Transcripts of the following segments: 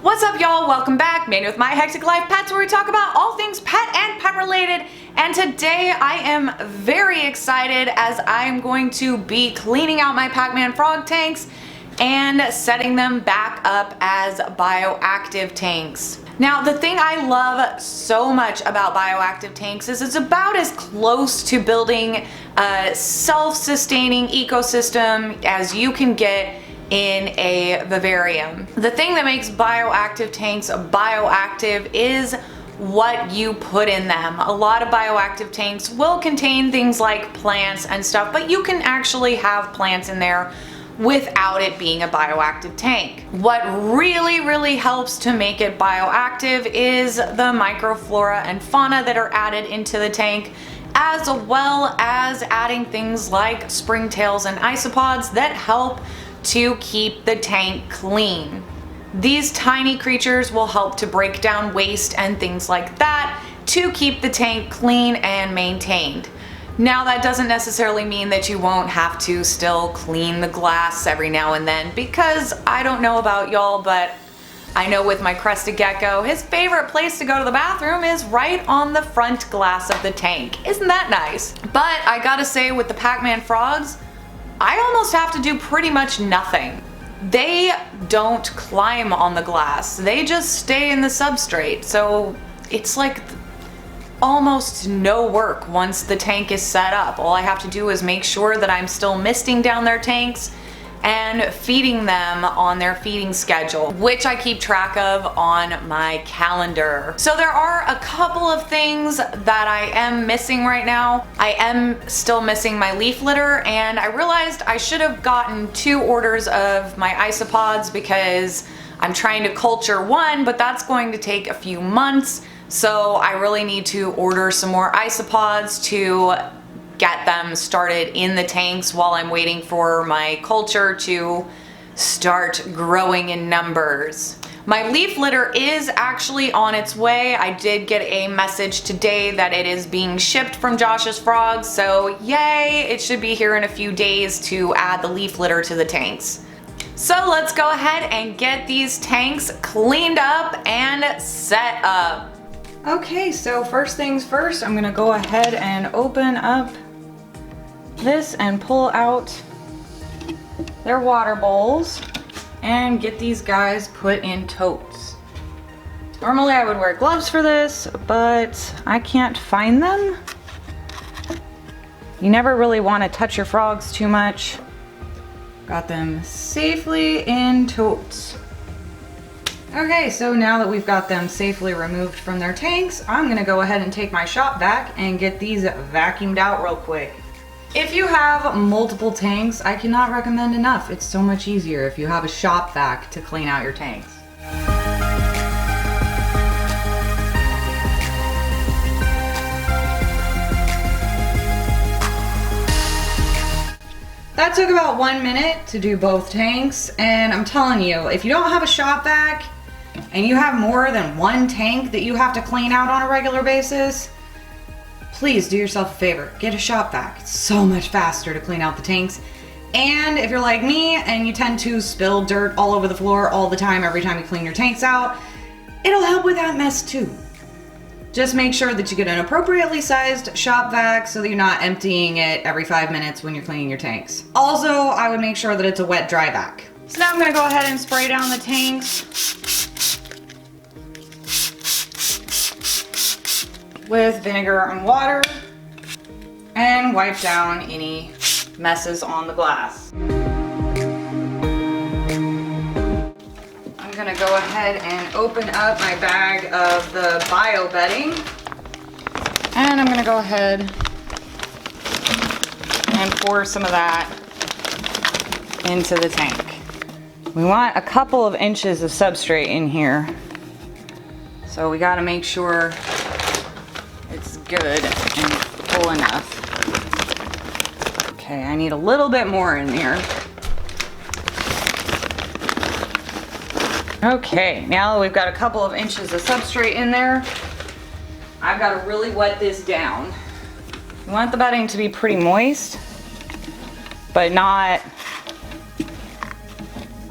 What's up, y'all? Welcome back. Mandy with My Hectic Life Pets, where we talk about all things pet and pet related. And today I am very excited as I'm going to be cleaning out my Pacman frog tanks and setting them back up as bioactive tanks. Now, the thing I love so much about bioactive tanks is it's about as close to building a self-sustaining ecosystem as you can get in a vivarium. The thing that makes bioactive tanks bioactive is what you put in them. A lot of bioactive tanks will contain things like plants and stuff, but you can actually have plants in there without it being a bioactive tank. What really helps to make it bioactive is the microflora and fauna that are added into the tank, as well as adding things like springtails and isopods that help to keep the tank clean. These tiny creatures will help to break down waste and things like that to keep the tank clean and maintained. Now, that doesn't necessarily mean that you won't have to still clean the glass every now and then, because I don't know about y'all, but I know with my crested gecko, his favorite place to go to the bathroom is right on the front glass of the tank. Isn't that nice? But I gotta say, with the Pacman frogs, I almost have to do pretty much nothing. They don't climb on the glass. They just stay in the substrate. So it's like almost no work once the tank is set up. All I have to do is make sure that I'm still misting down their tanks and feeding them on their feeding schedule, which I keep track of on my calendar. So there are a couple of things that I am missing right now. I am still missing my leaf litter, and I realized I should have gotten 2 orders of my isopods because I'm trying to culture one, but that's going to take a few months. So I really need to order some more isopods to get them started in the tanks while I'm waiting for my culture to start growing in numbers. My leaf litter is actually on its way. I did get a message today that it is being shipped from Josh's Frogs, so yay, it should be here in a few days to add the leaf litter to the tanks. So let's go ahead and get these tanks cleaned up and set up. Okay, so first things first, I'm gonna go ahead and open up this and pull out their water bowls and get these guys put in totes. Normally I would wear gloves for this, but I can't find them. You never really want to touch your frogs too much. Got them safely in totes. Okay, so now that we've got them safely removed from their tanks, I'm gonna go ahead and take my shop vac and get these vacuumed out real quick. If you have multiple tanks, I cannot recommend enough. It's so much easier if you have a shop vac to clean out your tanks. That took about 1 minute to do both tanks, and I'm telling you, if you don't have a shop vac and you have more than 1 tank that you have to clean out on a regular basis, please do yourself a favor, get a shop vac. It's so much faster to clean out the tanks. And if you're like me and you tend to spill dirt all over the floor all the time every time you clean your tanks out, it'll help with that mess too. Just make sure that you get an appropriately sized shop vac so that you're not emptying it every 5 minutes when you're cleaning your tanks. Also, I would make sure that it's a wet dry vac. So now I'm gonna go ahead and spray down the tanks with vinegar and water and wipe down any messes on the glass. I'm gonna go ahead and open up my bag of the bio bedding, and I'm gonna go ahead and pour some of that into the tank. We want a couple of inches of substrate in here, so we gotta make sure it's good and full enough. Okay, I need a little bit more in there. Okay, now that we've got a couple of inches of substrate in there, I've got to really wet this down. You want the bedding to be pretty moist, but not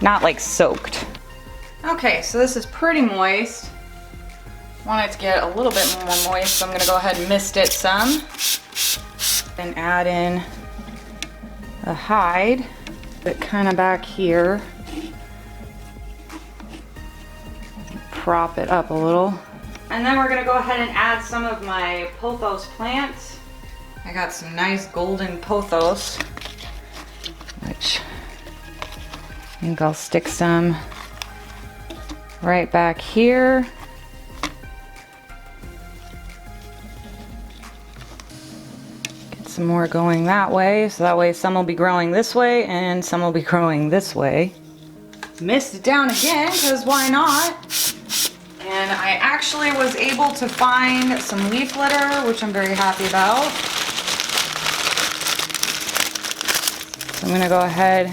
like soaked. Okay, so this is pretty moist. Want it to get a little bit more moist, so I'm gonna go ahead and mist it some. Then add in the hide, but kind of back here. Prop it up a little. And then we're gonna go ahead and add some of my pothos plants. I got some nice golden pothos, which I think I'll stick some right back here. Get some more going that way, so that way some will be growing this way and some will be growing this way. Mist it down again, because why not? And I actually was able to find some leaf litter, which I'm very happy about. So I'm gonna go ahead,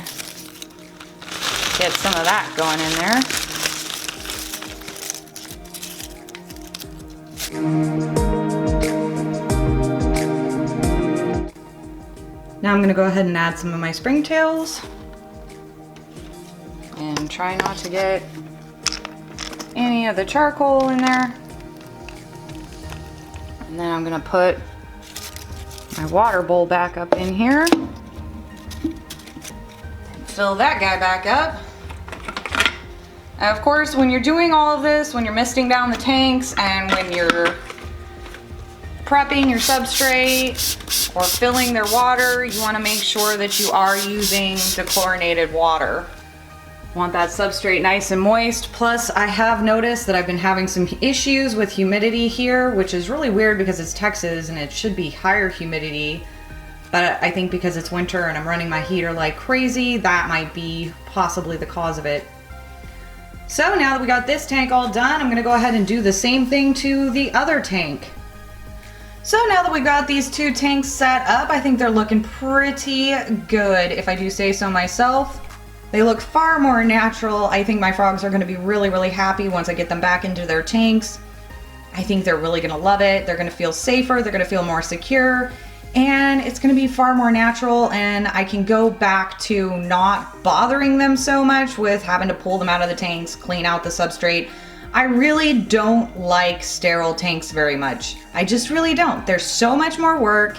get some of that going in there. Now I'm gonna go ahead and add some of my springtails. And try not to get any of the charcoal in there. And then I'm gonna put my water bowl back up in here. Fill that guy back up. And of course, when you're doing all of this, when you're misting down the tanks and when you're prepping your substrate or filling their water, you wanna make sure that you are using dechlorinated water. Want that substrate nice and moist. Plus, I have noticed that I've been having some issues with humidity here, which is really weird because it's Texas and it should be higher humidity. But I think because it's winter and I'm running my heater like crazy, that might be possibly the cause of it. So now that we got this tank all done, I'm gonna go ahead and do the same thing to the other tank. So now that we've got these two tanks set up, I think they're looking pretty good, if I do say so myself. They look far more natural. I think my frogs are gonna be really, really happy once I get them back into their tanks. I think they're really gonna love it. They're gonna feel safer, they're gonna feel more secure, and it's gonna be far more natural, and I can go back to not bothering them so much with having to pull them out of the tanks, clean out the substrate. I really don't like sterile tanks very much. I just really don't. There's so much more work,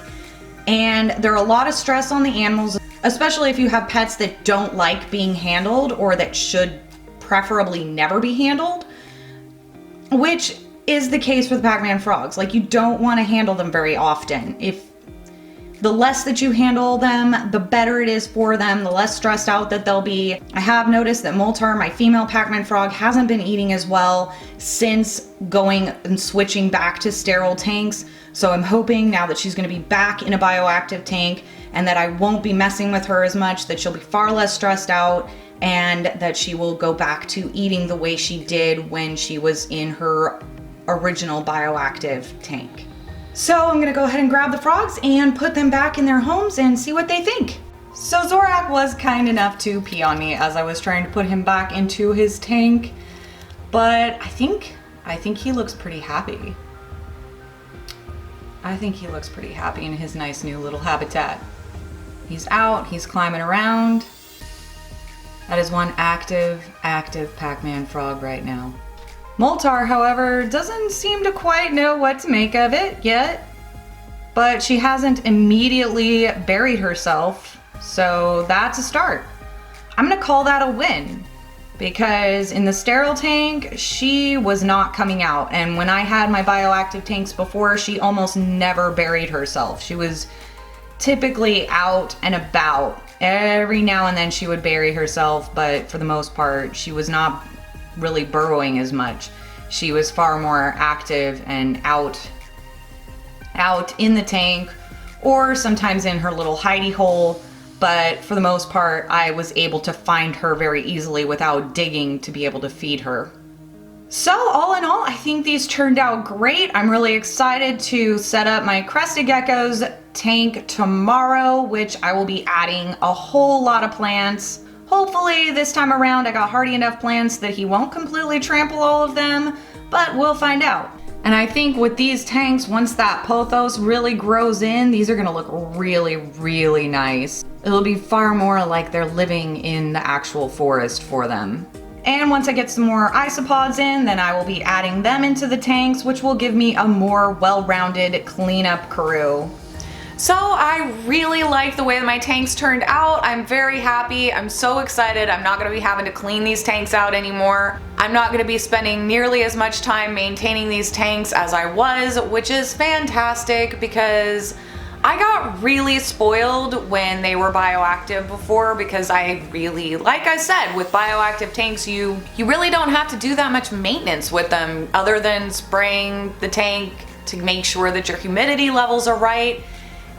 and there are a lot of stress on the animals, especially if you have pets that don't like being handled or that should preferably never be handled, which is the case with Pacman frogs. Like, you don't want to handle them very often. If the less that you handle them, the better it is for them, the less stressed out that they'll be. I have noticed that Moltar, my female Pacman frog, hasn't been eating as well since going and switching back to sterile tanks. So I'm hoping now that she's gonna be back in a bioactive tank and that I won't be messing with her as much, that she'll be far less stressed out, and that she will go back to eating the way she did when she was in her original bioactive tank. So I'm gonna go ahead and grab the frogs and put them back in their homes and see what they think. So Zorak was kind enough to pee on me as I was trying to put him back into his tank, but I think he looks pretty happy. I think he looks pretty happy in his nice new little habitat. He's out, he's climbing around. That is one active Pacman frog right now. Moltar, however, doesn't seem to quite know what to make of it yet, but she hasn't immediately buried herself, so that's a start. I'm gonna call that a win, because in the sterile tank, she was not coming out, and when I had my bioactive tanks before, she almost never buried herself. She was typically out and about. Every now and then she would bury herself, but for the most part, she was not really burrowing as much. She was far more active and out in the tank, or sometimes in her little hidey hole, but for the most part, I was able to find her very easily without digging to be able to feed her. So all in all, I think these turned out great. I'm really excited to set up my crested geckos tank tomorrow, which I will be adding a whole lot of plants. Hopefully this time around I got hardy enough plants that he won't completely trample all of them, but we'll find out. And I think with these tanks, once that pothos really grows in, these are gonna look really, really nice. It'll be far more like they're living in the actual forest for them. And once I get some more isopods in, then I will be adding them into the tanks, which will give me a more well-rounded cleanup crew. So I really like the way that my tanks turned out. I'm very happy. I'm so excited. I'm not going to be having to clean these tanks out anymore. I'm not going to be spending nearly as much time maintaining these tanks as I was, which is fantastic because I got really spoiled when they were bioactive before, because I really, like I said, with bioactive tanks, you really don't have to do that much maintenance with them other than spraying the tank to make sure that your humidity levels are right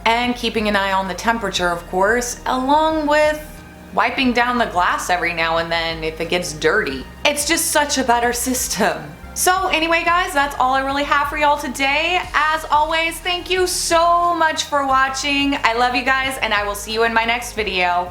and keeping an eye on the temperature, of course, along with wiping down the glass every now and then if it gets dirty. It's just such a better system. So anyway guys, that's all I really have for y'all today. As always, thank you so much for watching. I love you guys, and I will see you in my next video.